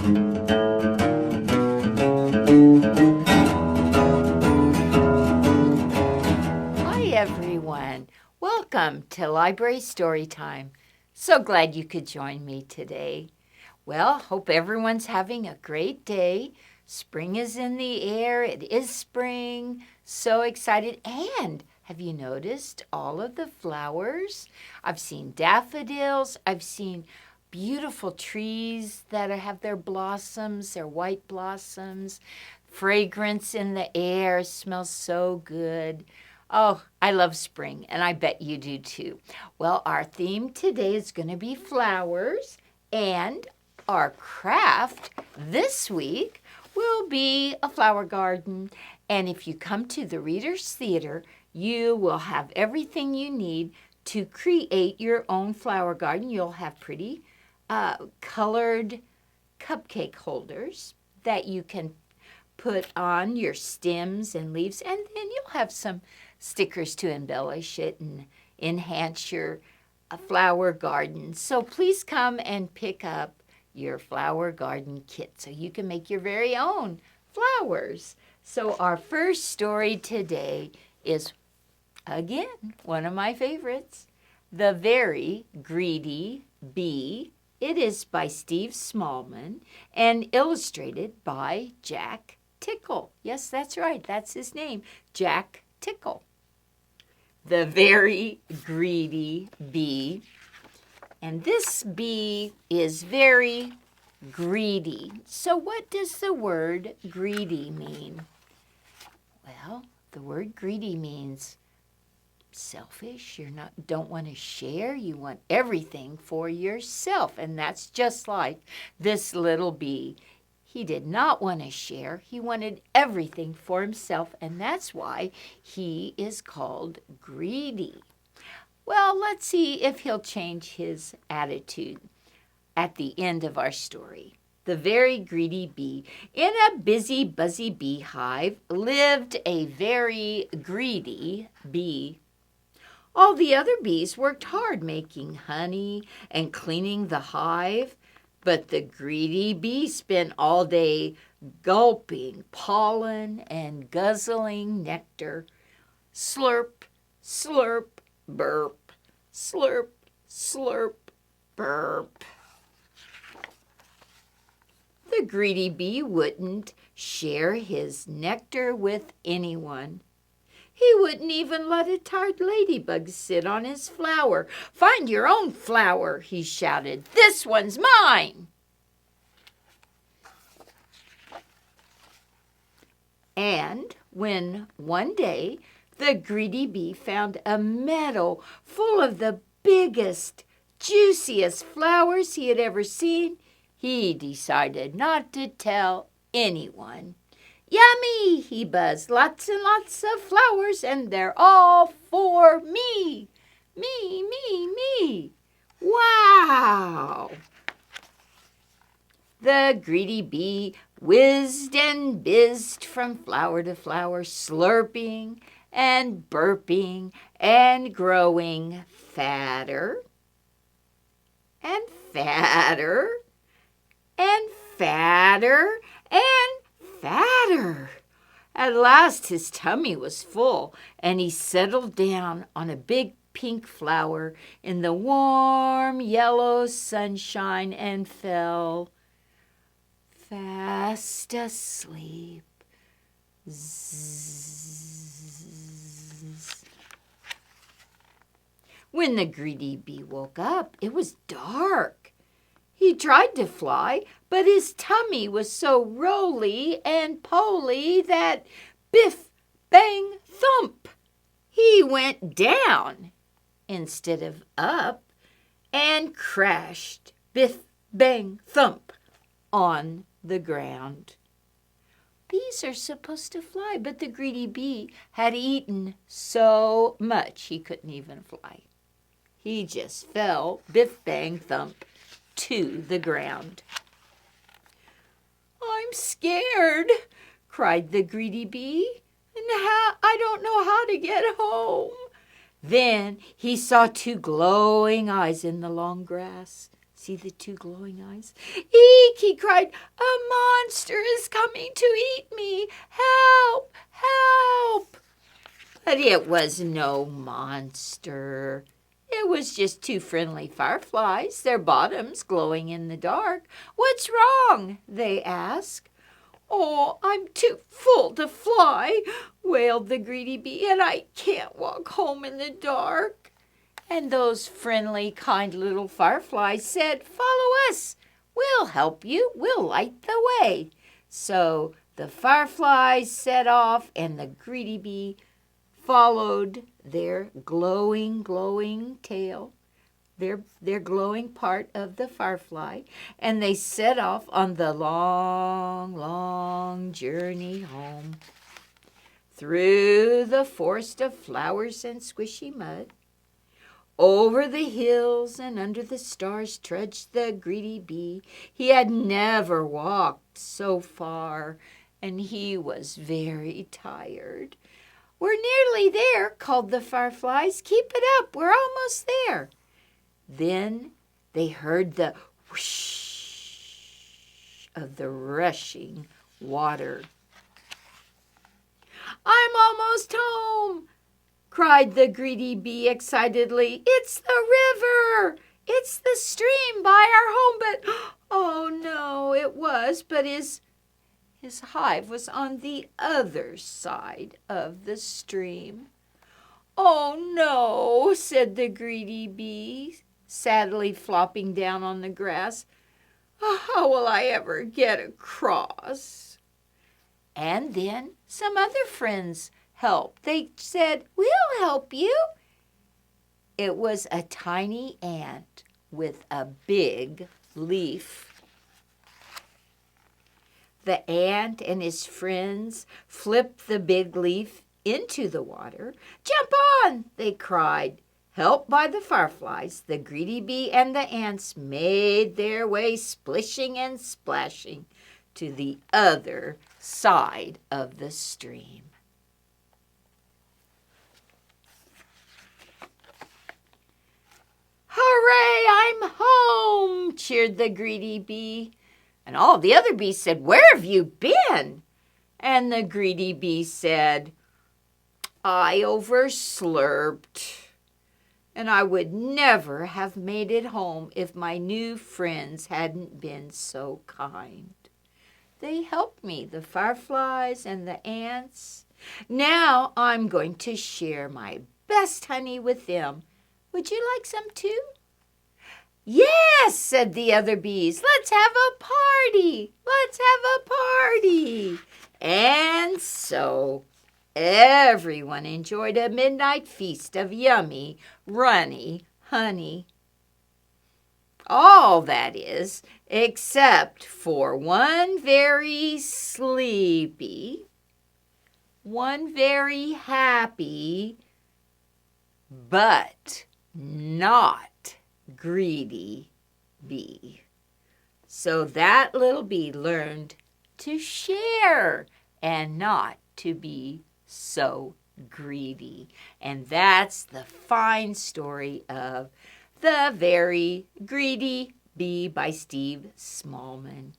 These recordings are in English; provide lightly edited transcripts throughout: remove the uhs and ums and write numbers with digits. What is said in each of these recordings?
Hi everyone, welcome to Library Storytime. So glad you could join me today. Well, hope everyone's having a great day. Spring is in the air, it is spring, so excited. And have you noticed all of the flowers? I've seen daffodils, I've seen beautiful trees that have their blossoms, their white blossoms. Fragrance in the air smells so good. Oh, I love spring, and I bet you do too. Well, our theme today is going to be flowers, and our craft this week will be a flower garden. And if you come to the Reader's Theater, you will have everything you need to create your own flower garden. You'll have pretty colored cupcake holders that you can put on your stems and leaves, and then you'll have some stickers to embellish it and enhance your flower garden. So please come and pick up your flower garden kit so you can make your very own flowers. So our first story today is, again, one of my favorites, The Very Greedy Bee. It is by Steve Smallman and illustrated by Jack Tickle. Yes, that's right. That's his name, Jack Tickle. The Very Greedy Bee. And this bee is very greedy. So what does the word greedy mean? Well, the word greedy means selfish. Don't want to share. You want everything for yourself. And that's just like this little bee. He did not want to share. He wanted everything for himself, and that's why he is called greedy. Well, let's see if he'll change his attitude at the end of our story. The Very Greedy Bee. In a busy, buzzy beehive lived a very greedy bee. All the other bees worked hard making honey and cleaning the hive. But the greedy bee spent all day gulping pollen and guzzling nectar. Slurp, slurp, burp. Slurp, slurp, burp. The greedy bee wouldn't share his nectar with anyone. He wouldn't even let a tired ladybug sit on his flower. "Find your own flower," he shouted. "This one's mine." And when one day the greedy bee found a meadow full of the biggest, juiciest flowers he had ever seen, he decided not to tell anyone. "Yummy," he buzzed. "Lots and lots of flowers, and they're all for me. Me, me, me. Wow." The greedy bee whizzed and bizzed from flower to flower, slurping and burping and growing fatter and fatter and fatter and fatter. At last his tummy was full, and he settled down on a big pink flower in the warm yellow sunshine and fell fast asleep. Zzz. When the greedy bee woke up, it was dark. He tried to fly, but his tummy was so roly and poly that biff, bang, thump, he went down instead of up and crashed, biff, bang, thump, on the ground. Bees are supposed to fly, but the greedy bee had eaten so much he couldn't even fly. He just fell, biff, bang, thump, to the ground. "I'm scared," cried the greedy bee, "and I don't know how to get home." Then he saw two glowing eyes in the long grass. See the two glowing eyes? Eek, he cried, a monster is coming to eat me. Help, help. But it was no monster. It was just two friendly fireflies, their bottoms glowing in the dark. What's wrong? They asked. Oh, I'm too full to fly, wailed the greedy bee, and I can't walk home in the dark. And those friendly, kind little fireflies said, follow us. We'll help you. We'll light the way. So the fireflies set off, and the greedy bee followed their glowing tail, their glowing part of the firefly, and they set off on the long journey home. Through the forest of flowers and squishy mud, over the hills and under the stars trudged the greedy bee. He had never walked so far, and he was very tired. We're nearly there, called the fireflies. Keep it up, we're almost there. Then they heard the whoosh of the rushing water. I'm almost home, cried the greedy bee excitedly. It's the river. It's the stream by our home. But, oh no, it was, but his hive was on the other side of the stream. Oh no, said the greedy bee, sadly flopping down on the grass. How will I ever get across? And then some other friends helped. They said, we'll help you. It was a tiny ant with a big leaf. The ant and his friends flipped the big leaf into the water. Jump on, they cried. Helped by the fireflies, the greedy bee and the ants made their way splishing and splashing to the other side of the stream. Hooray, I'm home, cheered the greedy bee. And all the other bees said, where have you been? And the greedy bee said, I overslurped, and I would never have made it home if my new friends hadn't been so kind. They helped me, the fireflies and the ants. Now I'm going to share my best honey with them. Would you like some too? Yes, said the other bees. Let's have a party. Let's have a party. And so everyone enjoyed a midnight feast of yummy, runny honey. All that is, except for one very sleepy, one very happy, but not greedy bee. So that little bee learned to share and not to be so greedy. And that's the fine story of The Very Greedy Bee by Steve Smallman.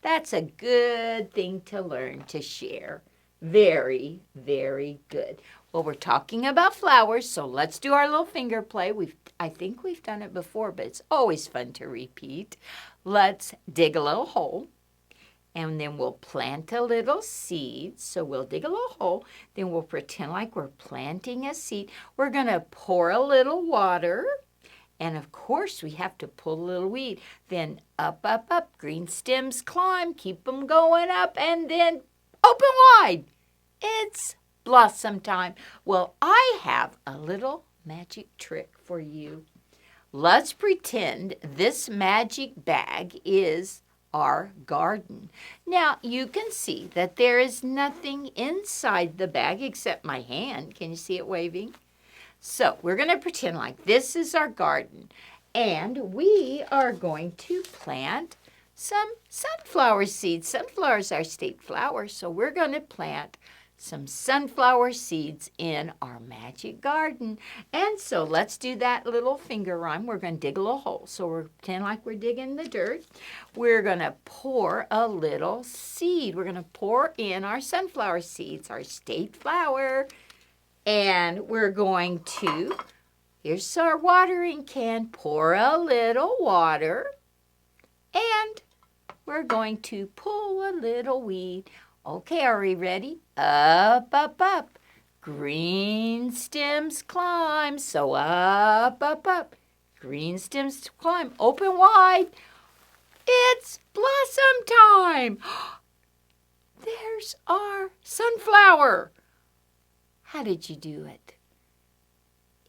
That's a good thing to learn to share. Very, very good. Well, we're talking about flowers, so let's do our little finger play. I think we've done it before, but it's always fun to repeat. Let's dig a little hole, and then we'll plant a little seed. So we'll dig a little hole, then we'll pretend like we're planting a seed. We're going to pour a little water, and of course we have to pull a little weed. Then up, green stems climb, keep them going up, and then open wide. It's blossom time. Well, I have a little magic trick for you. Let's pretend this magic bag is our garden. Now, you can see that there is nothing inside the bag except my hand. Can you see it waving? So we're going to pretend like this is our garden, and we are going to plant some sunflower seeds. Sunflowers are state flowers, so we're going to plant some sunflower seeds in our magic garden. And so let's do that little finger rhyme. We're going to dig a little hole. So we're pretend like we're digging the dirt. We're going to pour a little seed. We're going to pour in our sunflower seeds, our state flower. And we're going to, here's our watering can, pour a little water. And we're going to pull a little weed. Okay, are we ready? Up, up, up. Green stems climb, so up, up, up. Green stems climb, open wide. It's blossom time. There's our sunflower. How did you do it?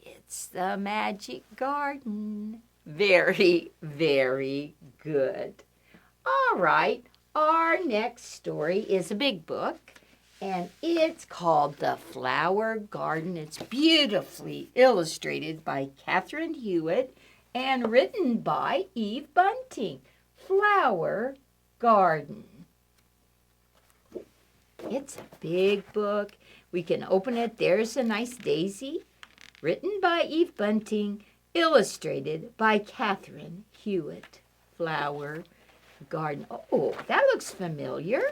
It's the magic garden. Very, very good. All right, our next story is a big book, and it's called The Flower Garden. It's beautifully illustrated by Catherine Hewitt and written by Eve Bunting. Flower Garden. It's a big book. We can open it. There's a nice daisy, written by Eve Bunting, illustrated by Catherine Hewitt. Flower Garden. Oh, that looks familiar.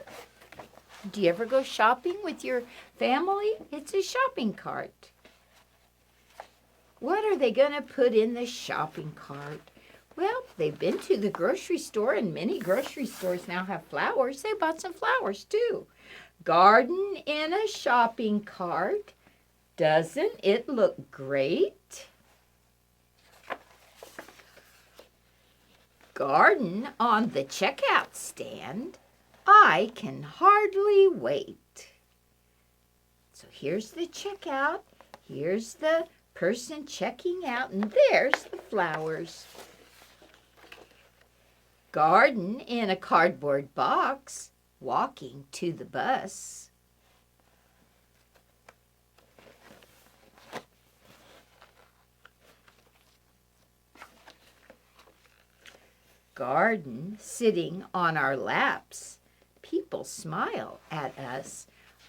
Do you ever go shopping with your family? It's a shopping cart. What are they going to put in the shopping cart? Well, they've been to the grocery store, and many grocery stores now have flowers. They bought some flowers, too. Garden in a shopping cart. Doesn't it look great? Garden on the checkout stand. I can hardly wait. So here's the checkout. Here's the person checking out, and there's the flowers. Garden in a cardboard box. Walking to the bus. Garden sitting on our laps. People smile at us.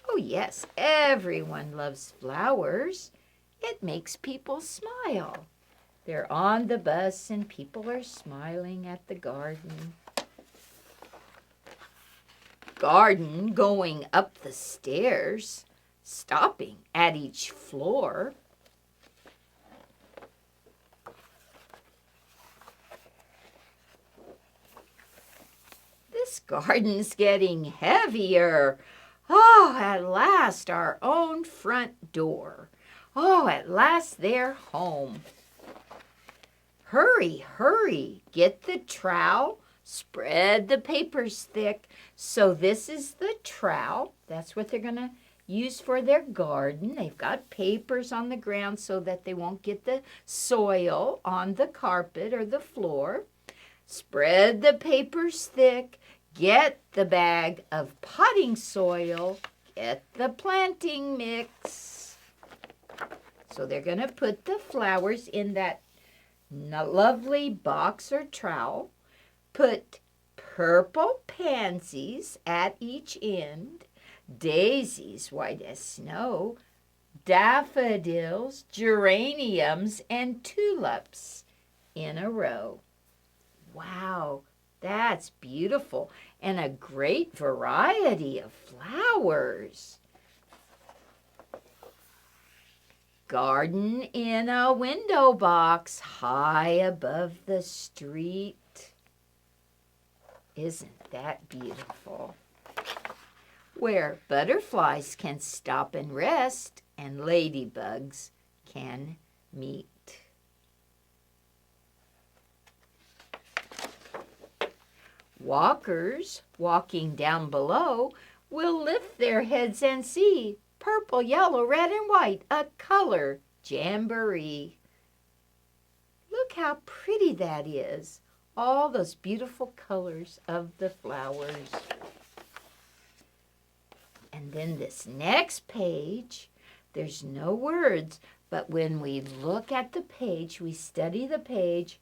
Oh yes, everyone loves flowers. It makes people smile. They're on the bus and people are smiling at the garden. Garden going up the stairs, stopping at each floor. This garden's getting heavier. Oh, at last, our own front door. Oh, at last they're home. Hurry, hurry, get the trowel. Spread the papers thick. So this is the trowel. That's what they're going to use for their garden. They've got papers on the ground so that they won't get the soil on the carpet or the floor. Spread the papers thick. Get the bag of potting soil. Get the planting mix. So they're going to put the flowers in that lovely box or trowel. Put purple pansies at each end, daisies white as snow, daffodils, geraniums, and tulips in a row. Wow, that's beautiful, and a great variety of flowers. Garden in a window box high above the street. Isn't that beautiful? Where butterflies can stop and rest and ladybugs can meet. Walkers walking down below will lift their heads and see purple, yellow, red, and white, a color jamboree. Look how pretty that is. All those beautiful colors of the flowers. And then this next page, there's no words, but when we look at the page, we study the page,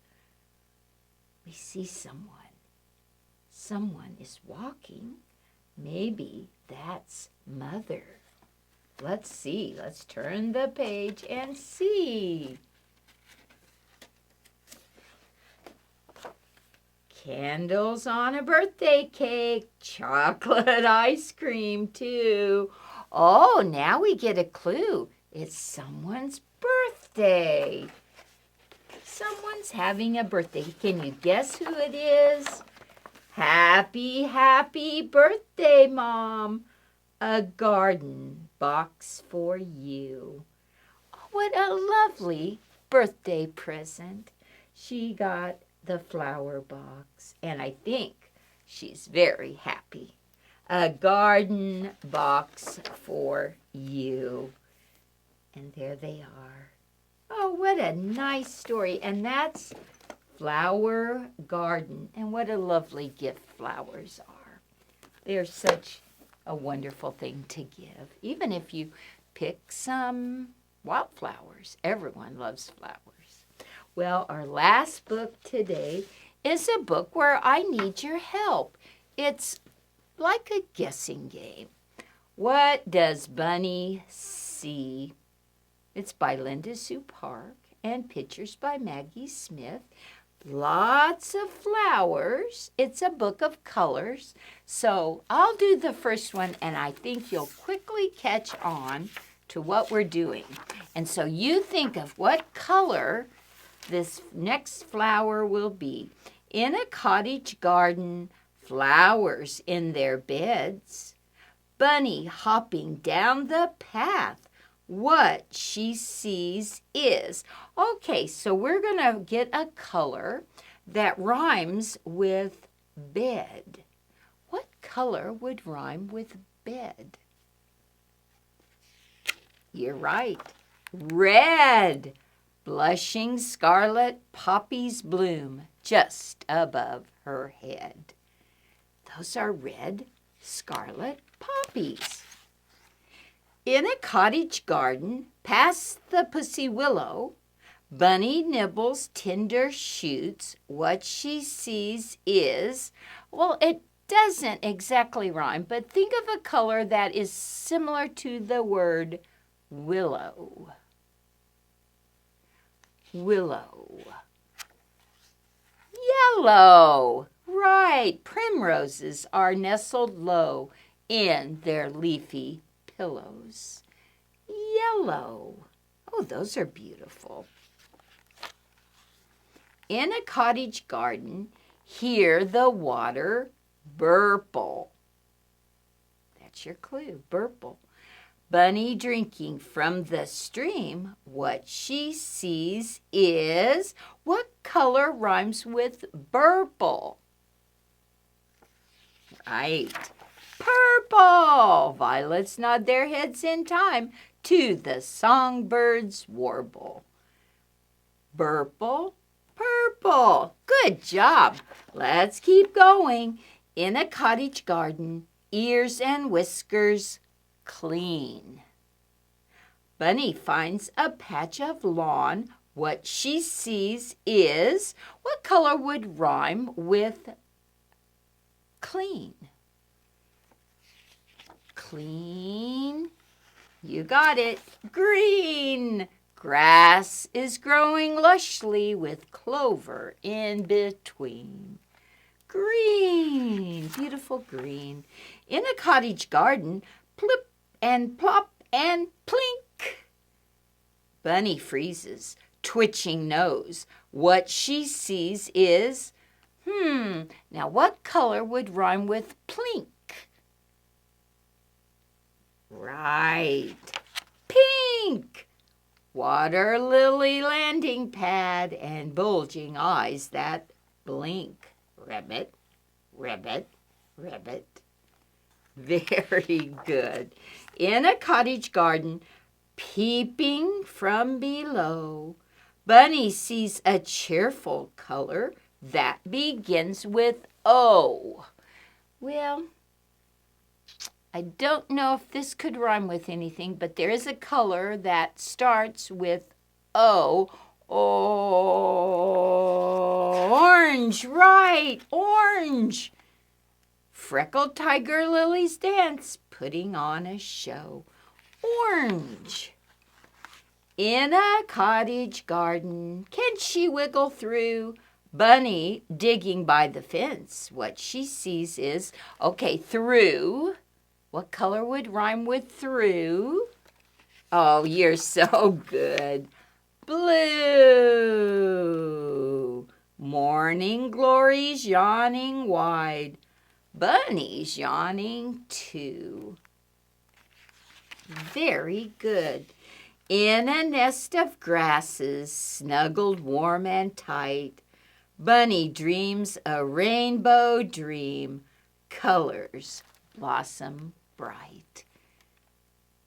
we see someone. Someone is walking. Maybe that's Mother. Let's see. Let's turn the page and see. Candles on a birthday cake, chocolate ice cream too. Oh, now we get a clue. It's someone's birthday. Someone's having a birthday. Can you guess who it is? Happy, happy birthday, Mom. A garden box for you. Oh, what a lovely birthday present. She got the flower box, and I think she's very happy. A garden box for you. And there they are. Oh, what a nice story. And that's Flower Garden. And what a lovely gift flowers are. They're such a wonderful thing to give. Even if you pick some wildflowers. Everyone loves flowers. Well, our last book today is a book where I need your help. It's like a guessing game. What does Bunny see? It's by Linda Sue Park and pictures by Maggie Smith. Lots of flowers. It's a book of colors. So I'll do the first one, and I think you'll quickly catch on to what we're doing. And so you think of what color this next flower will be. In a cottage garden, flowers in their beds. Bunny hopping down the path. What she sees is. Okay, so we're going to get a color that rhymes with bed. What color would rhyme with bed? You're right. Red. Blushing scarlet poppies bloom just above her head. Those are red scarlet poppies. In a cottage garden, past the pussy willow, Bunny nibbles tender shoots. What she sees is, well, it doesn't exactly rhyme, but think of a color that is similar to the word willow. Willow. Yellow. Right. Primroses are nestled low in their leafy pillows. Yellow. Oh, those are beautiful. In a cottage garden, hear the water burble. That's your clue, burble. Bunny drinking from the stream. What she sees is, what color rhymes with burble? Right. Purple. Violets nod their heads in time to the songbirds warble. Burple, purple. Good job. Let's keep going. In a cottage garden, ears and whiskers clean. Bunny finds a patch of lawn. What she sees is, what color would rhyme with clean? Clean. You got it. Green. Grass is growing lushly with clover in between. Green. Beautiful green. In a cottage garden, plip and plop and plink. Bunny freezes, twitching nose. What she sees is, now what color would rhyme with plink? Right. Pink. Water lily landing pad and bulging eyes that blink. Ribbit, ribbit, ribbit. Very good. In a cottage garden, peeping from below, Bunny sees a cheerful color that begins with O. Well, I don't know if this could rhyme with anything, but there is a color that starts with O. Orange, right, orange. Freckled tiger lilies dance, putting on a show. orange. In a cottage garden, can she wiggle through? Bunny digging by the fence. What she sees is, okay, through. What color would rhyme with through? Oh, you're so good. Blue. Morning glory's yawning wide. Bunny's yawning too. Very good. In a nest of grasses, snuggled warm and tight, Bunny dreams a rainbow dream. Colors blossom bright.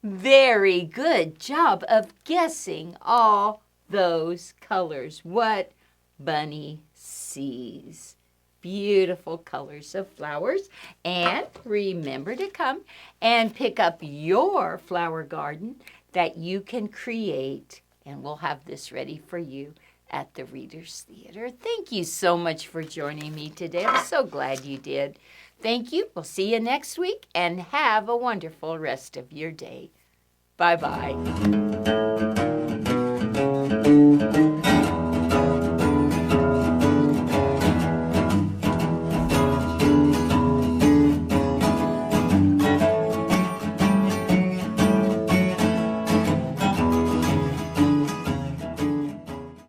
Very good job of guessing all those colors. What Bunny sees. Beautiful colors of flowers. And remember to come and pick up your flower garden that you can create. And we'll have this ready for you at the Reader's Theater. Thank you so much for joining me today. I'm so glad you did. Thank you. We'll see you next week and have a wonderful rest of your day. Bye-bye.